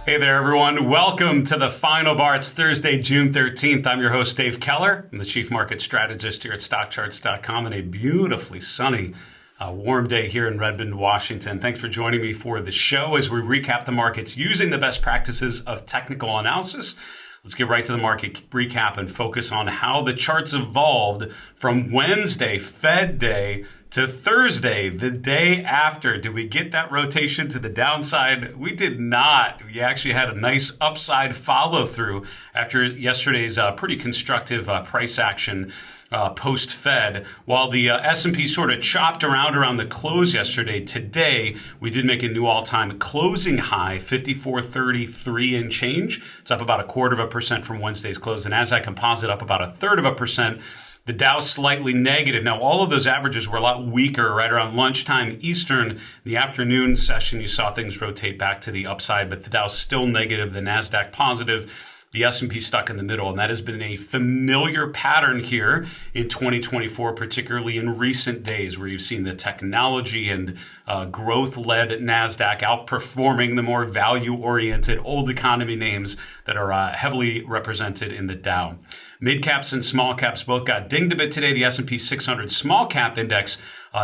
Hey there, everyone. Welcome to the Final Bar. It's Thursday, June 13th. I'm your host, Dave Keller. I'm the Chief Market Strategist here at Stockcharts.com and a beautifully sunny, warm day here in Redmond, Washington. Thanks for joining me for the show as we recap the markets using the best practices of technical analysis. Let's get right to the market recap and focus on how the charts evolved from Wednesday, Fed Day, to Thursday, the day after. Did we get that rotation to the downside? We did not. We actually had a nice upside follow through after yesterday's pretty constructive price action post-Fed. While the S&P sort of chopped around the close yesterday, today we did make a new all-time closing high, 54.33 and change. It's up about 0.25% from Wednesday's close. The Nasdaq Composite up about 0.33%. The Dow slightly negative. Now, all of those averages were a lot weaker right around lunchtime Eastern. The afternoon session, you saw things rotate back to the upside, but the Dow's still negative, the Nasdaq positive. The S&P stuck in the middle, and that has been a familiar pattern here in 2024, particularly in recent days, where you've seen the technology and growth-led NASDAQ outperforming the more value-oriented old economy names that are heavily represented in the Dow. Mid-caps and small-caps both got dinged a bit today. The S&P 600 small-cap index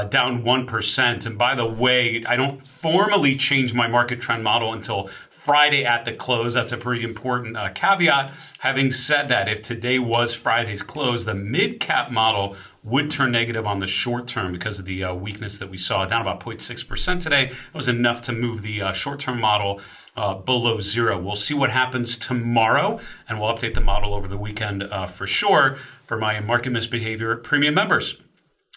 down 1%. And by the way, I don't formally change my market trend model until Friday at the close. That's a pretty important caveat. Having said that, if today was Friday's close, the mid-cap model would turn negative on the short term because of the weakness that we saw, down about 0.6% today. That was enough to move the short-term model below zero. We'll see what happens tomorrow, and we'll update the model over the weekend for sure for my market misbehavior premium members.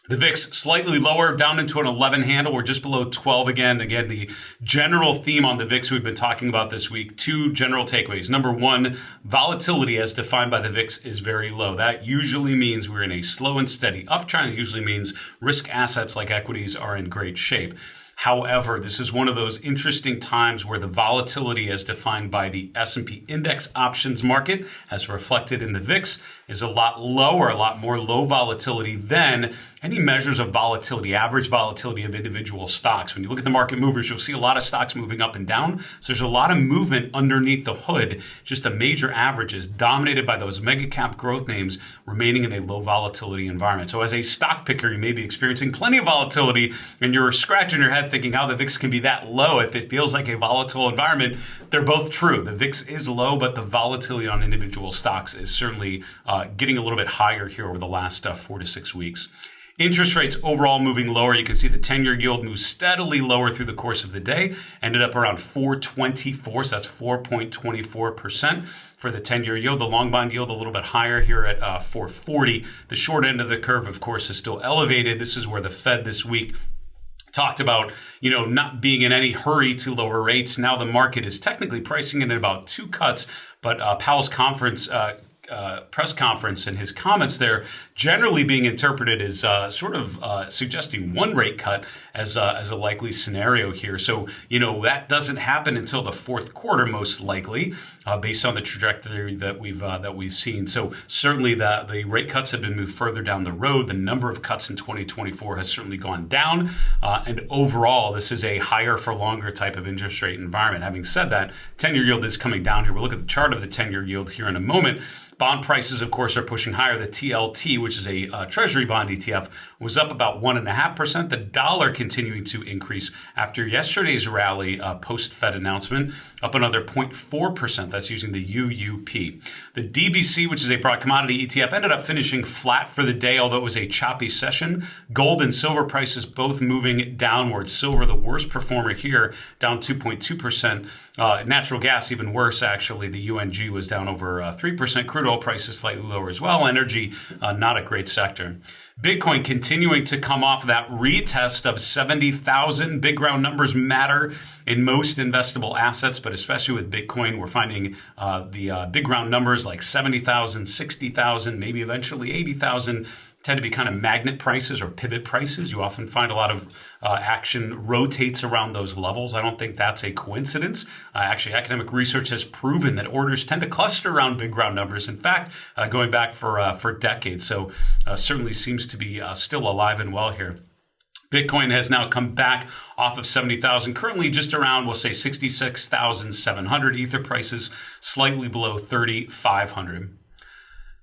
The VIX slightly lower, down into an 11 handle. We're just below 12 again. Again, the general theme on the VIX we've been talking about this week, two general takeaways. Number one, volatility as defined by the VIX is very low. That usually means we're in a slow and steady uptrend. It usually means risk assets like equities are in great shape. However, this is one of those interesting times where the volatility as defined by the S&P index options market, as reflected in the VIX, is a lot lower, a lot more low volatility than any measures of volatility, average volatility of individual stocks. When you look at the market movers, you'll see a lot of stocks moving up and down. So there's a lot of movement underneath the hood. Just the major averages dominated by those mega cap growth names remaining in a low volatility environment. So as a stock picker, you may be experiencing plenty of volatility and you're scratching your head thinking how the VIX can be that low if it feels like a volatile environment. They're both true. The VIX is low, but the volatility on individual stocks is certainly getting a little bit higher here over the last 4 to 6 weeks. Interest rates overall moving lower. You can see the 10-year yield moved steadily lower through the course of the day, ended up around 4.24, so that's 4.24% for the 10-year yield. The long bond yield a little bit higher here at 4.40. The short end of the curve, of course, is still elevated. This is where the Fed this week talked about, not being in any hurry to lower rates. Now the market is technically pricing in at about 2 cuts, but Powell's press conference and his comments there generally being interpreted as suggesting one rate cut as a likely scenario here. So, that doesn't happen until the fourth quarter, most likely, based on the trajectory that we've seen. So certainly the rate cuts have been moved further down the road. The number of cuts in 2024 has certainly gone down. And overall, this is a higher for longer type of interest rate environment. Having said that, 10-year yield is coming down here. We'll look at the chart of the 10-year yield here in a moment. Bond prices, of course, are pushing higher. The TLT, which is a Treasury bond ETF, was up about 1.5%. The dollar continuing to increase after yesterday's rally post-Fed announcement, up another 0.4%. That's using the UUP. The DBC, which is a broad commodity ETF, ended up finishing flat for the day, although it was a choppy session. Gold and silver prices both moving downwards. Silver, the worst performer here, down 2.2%. Natural gas, even worse, actually. The UNG was down over 3%. Crude oil prices slightly lower as well. Energy, not a great sector. Bitcoin continuing to come off that retest of 70,000. Big round numbers matter in most investable assets, but especially with Bitcoin, we're finding the big round numbers like 70,000, 60,000, maybe eventually 80,000 tend to be kind of magnet prices or pivot prices. You often find a lot of action rotates around those levels. I don't think that's a coincidence. Actually, academic research has proven that orders tend to cluster around big round numbers. In fact, going back for decades. So certainly seems to be still alive and well here. Bitcoin has now come back off of 70,000, currently just around, we'll say 66,700. Ether prices slightly below 3,500.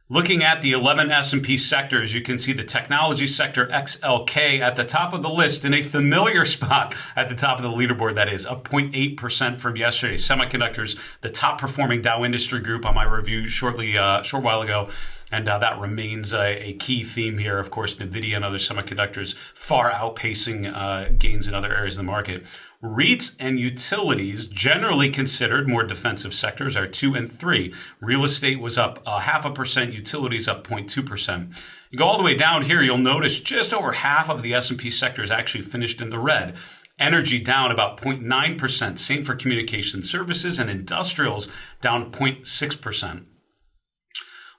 Looking at the 11 S&P sectors, you can see the technology sector XLK at the top of the list in a familiar spot at the top of the leaderboard, that is, up 0.8% from yesterday. Semiconductors, the top performing Dow industry group on my review short while ago. And that remains a key theme here. Of course, NVIDIA and other semiconductors far outpacing gains in other areas of the market. REITs and utilities, generally considered more defensive sectors, are 2 and 3. Real estate was up 0.5%, utilities up 0.2%. You go all the way down here, you'll notice just over half of the S&P sectors actually finished in the red. Energy down about 0.9%, same for communication services, and industrials down 0.6%.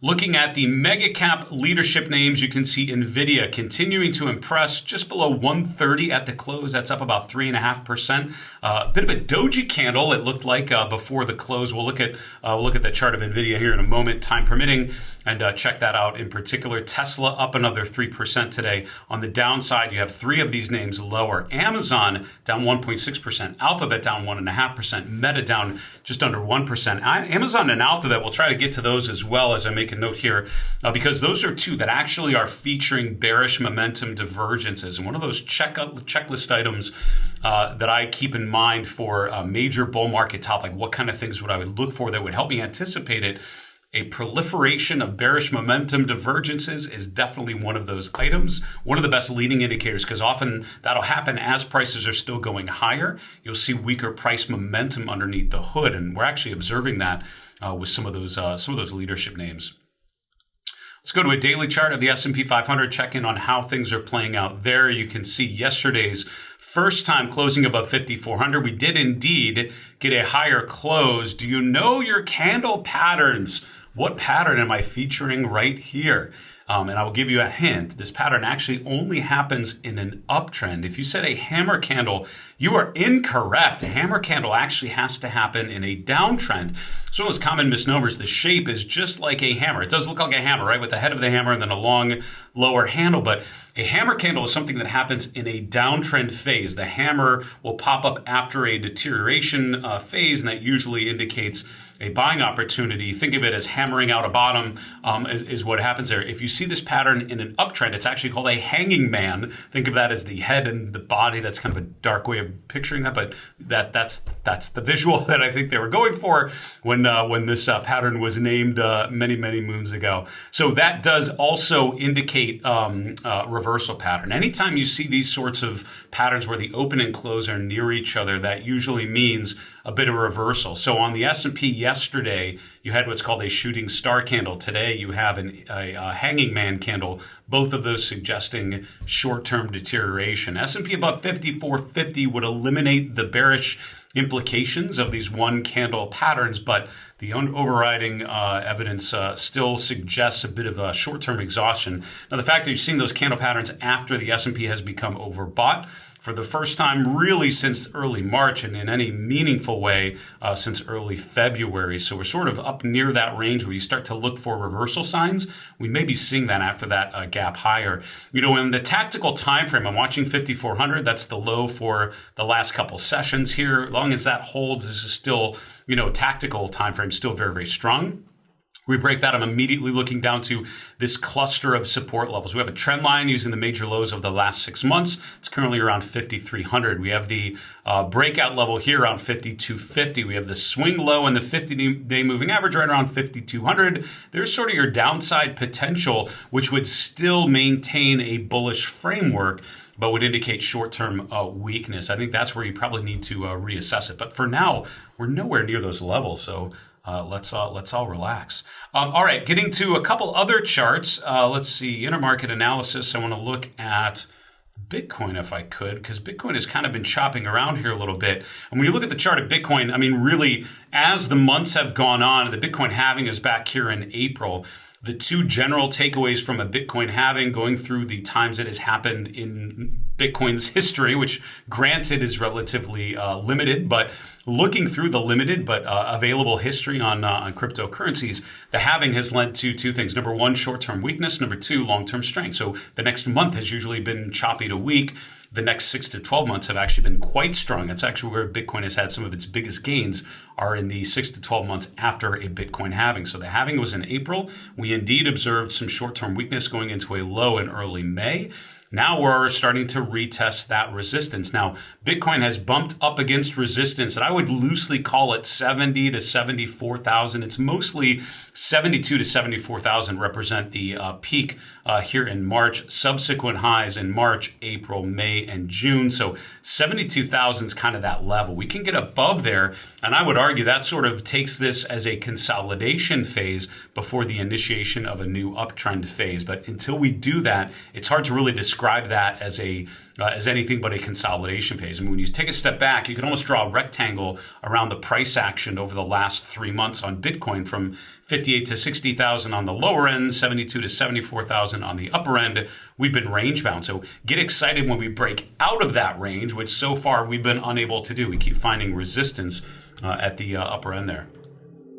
Looking at the mega cap leadership names, you can see NVIDIA continuing to impress, just below 130 at the close. That's up about 3.5%. A bit of a doji candle, it looked like before the close. We'll look at the chart of NVIDIA here in a moment, time permitting, and check that out in particular. Tesla up another 3% today. On the downside, you have 3 of these names lower. Amazon down 1.6%, Alphabet down 1.5%, Meta down just under 1%. Amazon and Alphabet, we'll try to get to those as well as I make a note here, because those are 2 that actually are featuring bearish momentum divergences. And one of those checklist items that I keep in mind for a major bull market top, like what kind of things would I look for that would help me anticipate it. A proliferation of bearish momentum divergences is definitely one of those items, one of the best leading indicators, because often that'll happen as prices are still going higher. You'll see weaker price momentum underneath the hood, and we're actually observing that with some of those leadership names. Let's go to a daily chart of the S&P 500, check in on how things are playing out there. You can see yesterday's first time closing above 5,400. We did indeed get a higher close. Do you know your candle patterns? What pattern am I featuring right here? And I will give you a hint. This pattern actually only happens in an uptrend. If you said a hammer candle, you are incorrect. A hammer candle actually has to happen in a downtrend. So one of those common misnomers, the shape is just like a hammer. It does look like a hammer, right? With the head of the hammer and then a long lower handle. But a hammer candle is something that happens in a downtrend phase. The hammer will pop up after a deterioration phase, and that usually indicates a buying opportunity. Think of it as hammering out a bottom is what happens there. If you see this pattern in an uptrend, it's actually called a hanging man. Think of that as the head and the body. That's kind of a dark way of picturing that, but that's the visual that I think they were going for when this pattern was named many moons ago. So that does also indicate reversal pattern. Anytime you see these sorts of patterns where the open and close are near each other, that usually means a bit of a reversal. So on the S&P yesterday, you had what's called a shooting star candle. Today, you have a hanging man candle, both of those suggesting short-term deterioration. S&P above 5,450 would eliminate the bearish implications of these one candle patterns, but the overriding evidence still suggests a bit of a short-term exhaustion. Now, the fact that you're seeing those candle patterns after the S&P has become overbought for the first time really since early March, and in any meaningful way since early February. So we're sort of up near that range where you start to look for reversal signs. We may be seeing that after that gap higher. You know, in the tactical time frame, I'm watching 5,400. That's the low for the last couple sessions here. As long as that holds, this is still, tactical time frame, still very strong. We break that, I'm immediately looking down to this cluster of support levels. We have a trend line using the major lows of the last 6 months. It's currently around 5,300. We have the breakout level here around 5,250. We have the swing low and the 50-day moving average right around 5,200. There's sort of your downside potential, which would still maintain a bullish framework, but would indicate short-term weakness. I think that's where you probably need to reassess it. But for now, we're nowhere near those levels, so let's all relax. All right, getting to a couple other charts. Let's see, intermarket analysis. I want to look at Bitcoin if I could, because Bitcoin has kind of been chopping around here a little bit. And when you look at the chart of Bitcoin, I mean, really, as the months have gone on, the Bitcoin halving is back here in April. The two general takeaways from a Bitcoin halving, going through the times it has happened in Bitcoin's history, which granted is relatively limited, but looking through the limited but available history on cryptocurrencies, the halving has led to two things. Number one, short-term weakness. Number two, long-term strength. So the next month has usually been choppy to weak. The next 6 to 12 months have actually been quite strong. That's actually where Bitcoin has had some of its biggest gains, are in the 6 to 12 months after a Bitcoin halving. So the halving was in April. We indeed observed some short-term weakness going into a low in early May. Now we're starting to retest that resistance. Now, Bitcoin has bumped up against resistance, and I would loosely call it 70 to 74,000. It's mostly 72 to 74,000 represent the peak here in March, subsequent highs in March, April, May, and June. So 72,000 is kind of that level. We can get above there, and I would argue that sort of takes this as a consolidation phase before the initiation of a new uptrend phase. But until we do that, it's hard to really describe that as anything but a consolidation phase. I mean, when you take a step back, you can almost draw a rectangle around the price action over the last 3 months on Bitcoin, from 58 to 60,000 on the lower end, 72 to 74,000 on the upper end. We've been range bound. So get excited when we break out of that range, which so far we've been unable to do. We keep finding resistance at the upper end there.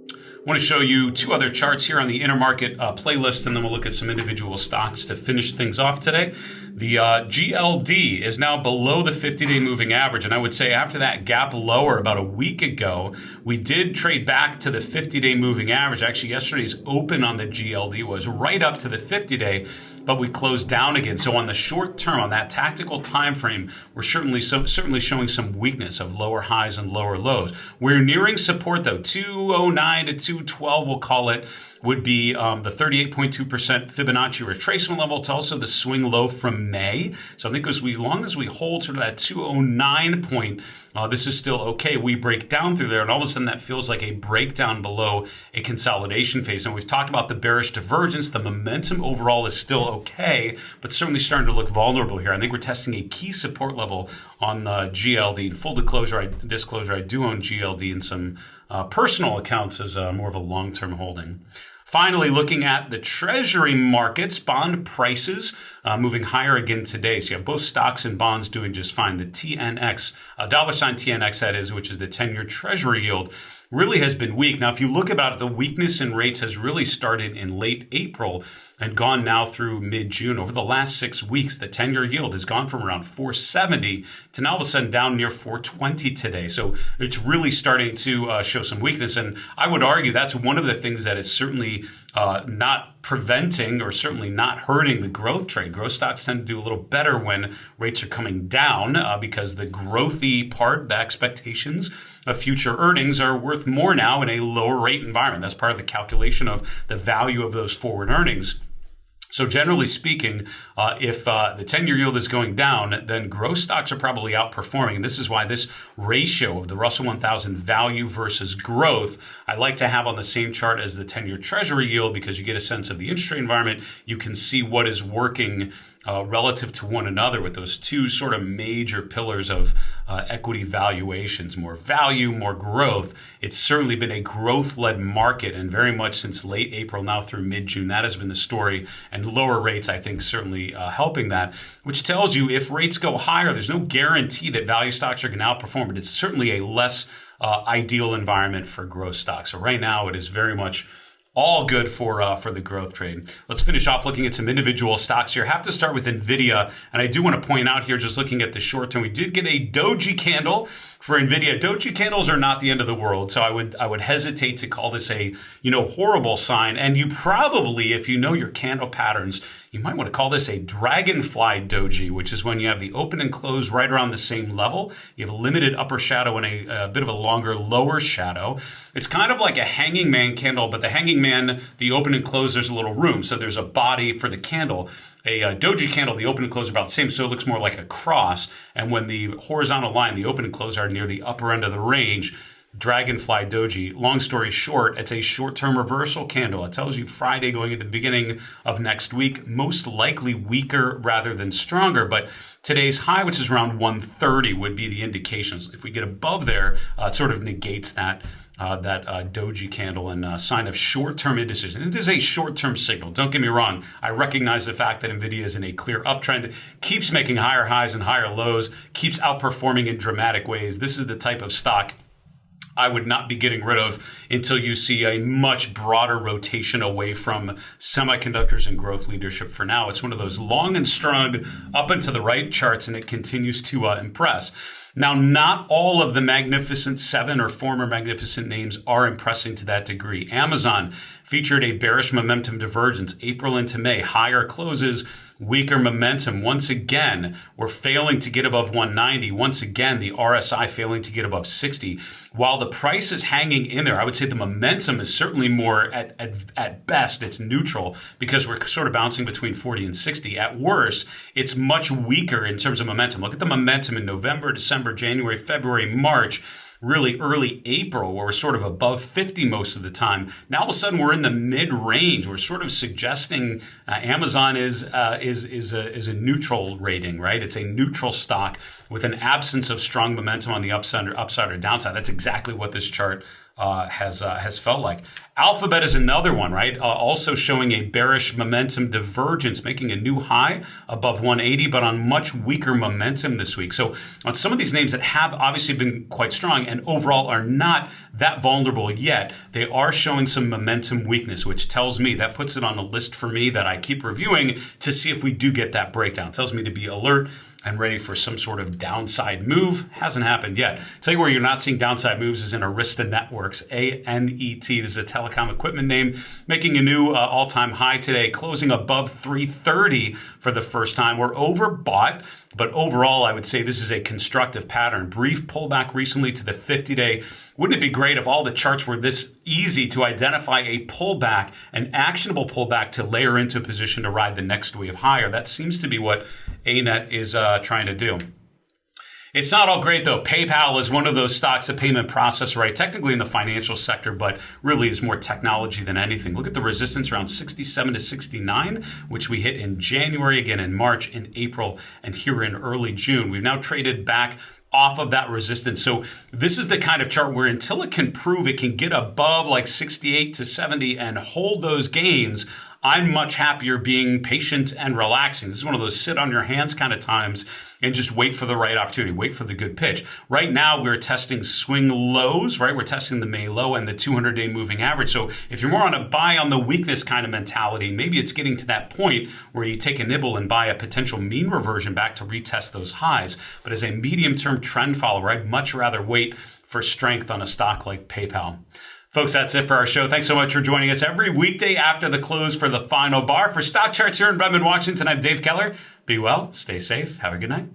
I want to show you two other charts here on the intermarket playlist, and then we'll look at some individual stocks to finish things off today. The GLD is now below the 50-day moving average, and I would say after that gap lower about a week ago, we did trade back to the 50-day moving average. Actually, yesterday's open on the GLD was right up to the 50-day, but we closed down again. So on the short term, on that tactical time frame, we're certainly showing some weakness of lower highs and lower lows. We're nearing support though. 209 to 212, we'll call it, would be the 38.2% Fibonacci retracement level. It's also the swing low from May. So I think as long as we hold sort of that 209 point, this is still okay. We break down through there, and all of a sudden that feels like a breakdown below a consolidation phase. And we've talked about the bearish divergence. The momentum overall is still okay, but certainly starting to look vulnerable here. I think we're testing a key support level on the GLD. Full disclosure, I do own GLD in some personal accounts as more of a long-term holding. Finally, looking at the Treasury markets, bond prices moving higher again today. So you have both stocks and bonds doing just fine. The TNX, $TNX that is, which is the 10-year Treasury yield, really has been weak. Now, if you look about it, the weakness in rates has really started in late April and gone now through mid-June. Over the last 6 weeks, the 10-year yield has gone from around 470 to now all of a sudden down near 420 today. So it's really starting to show some weakness. And I would argue that's one of the things that is certainly not preventing or certainly not hurting the growth trade. Growth stocks tend to do a little better when rates are coming down because the growthy part, the expectations of future earnings, are worth more now in a lower rate environment. That's part of the calculation of the value of those forward earnings. So generally speaking, if the 10-year yield is going down, then growth stocks are probably outperforming. And this is why this ratio of the Russell 1000 value versus growth, I like to have on the same chart as the 10-year Treasury yield, because you get a sense of the interest rate environment. You can see what is working relative to one another with those two sort of major pillars of equity valuations, more value, more growth. It's certainly been a growth-led market, and very much since late April now through mid-June, that has been the story. And lower rates, I think, certainly helping that, which tells you if rates go higher, there's no guarantee that value stocks are going to outperform, but it's certainly a less ideal environment for growth stocks. So right now, it is very much all good for the growth trade. Let's finish off looking at some individual stocks here. Have to start with NVIDIA, and I do want to point out here, just looking at the short term, we did get a doji candle for NVIDIA. Doji candles are not the end of the world, so I would hesitate to call this a horrible sign. And you probably, if you know your candle patterns, you might want to call this a dragonfly doji, which is when you have the open and close right around the same level. You have a limited upper shadow and a bit of a longer lower shadow. It's kind of like a hanging man candle, but the hanging man, the open and close, there's a little room. So there's a body for the candle. A doji candle, the open and close are about the same, so it looks more like a cross. And when the horizontal line, the open and close, are near the upper end of the range, dragonfly doji. Long story short, it's a short-term reversal candle. It tells you Friday going into the beginning of next week, most likely weaker rather than stronger. But today's high, which is around 130, would be the indications. If we get above there, it sort of negates that doji candle and sign of short-term indecision. It is a short-term signal. Don't get me wrong. I recognize the fact that NVIDIA is in a clear uptrend, keeps making higher highs and higher lows, keeps outperforming in dramatic ways. This is the type of stock I would not be getting rid of until you see a much broader rotation away from semiconductors and growth leadership. For now, it's one of those long and strong up and to the right charts, and it continues to impress. Now, not all of the Magnificent Seven or former Magnificent names are impressing to that degree. Amazon featured a bearish momentum divergence April into May, higher closes, weaker momentum. Once again, we're failing to get above 190. Once again, the RSI failing to get above 60. While the price is hanging in there, I would say the momentum is certainly more at best, it's neutral because we're sort of bouncing between 40 and 60. At worst, it's much weaker in terms of momentum. Look at the momentum in November, December, January, February, March, really early April, where we're sort of above 50 most of the time. Now all of a sudden we're in the mid-range. We're sort of suggesting Amazon is a neutral rating, right? It's a neutral stock with an absence of strong momentum on the upside or downside. That's exactly what this chart has felt like. Alphabet is another one, right? Also showing a bearish momentum divergence, making a new high above 180, but on much weaker momentum this week. So on some of these names that have obviously been quite strong and overall are not that vulnerable yet, they are showing some momentum weakness, which tells me, that puts it on a list for me that I keep reviewing to see if we do get that breakdown. It tells me to be alert and ready for some sort of downside move. Hasn't happened yet. Tell you where you're not seeing downside moves is in Arista Networks, ANET. This is a telecom equipment name, making a new all-time high today, closing above 330 for the first time. We're overbought, but overall, I would say this is a constructive pattern. Brief pullback recently to the 50-day. Wouldn't it be great if all the charts were this easy to identify a pullback, an actionable pullback to layer into a position to ride the next wave higher? That seems to be what ANET is trying to do. It's not all great, though. PayPal is one of those stocks, a payment processor, right? Technically in the financial sector, but really is more technology than anything. Look at the resistance around 67 to 69, which we hit in January, again in March, in April, and here in early June. We've now traded back off of that resistance. So this is the kind of chart where until it can prove it can get above like 68 to 70 and hold those gains, I'm much happier being patient and relaxing. This is one of those sit on your hands kind of times and just wait for the right opportunity, wait for the good pitch. Right now, we're testing swing lows, right? We're testing the May low and the 200-day moving average. So if you're more on a buy on the weakness kind of mentality, maybe it's getting to that point where you take a nibble and buy a potential mean reversion back to retest those highs. But as a medium-term trend follower, I'd much rather wait for strength on a stock like PayPal. Folks, that's it for our show. Thanks so much for joining us every weekday after the close for the final bar. For Stock Charts here in Redmond, Washington, I'm Dave Keller. Be well, stay safe, have a good night.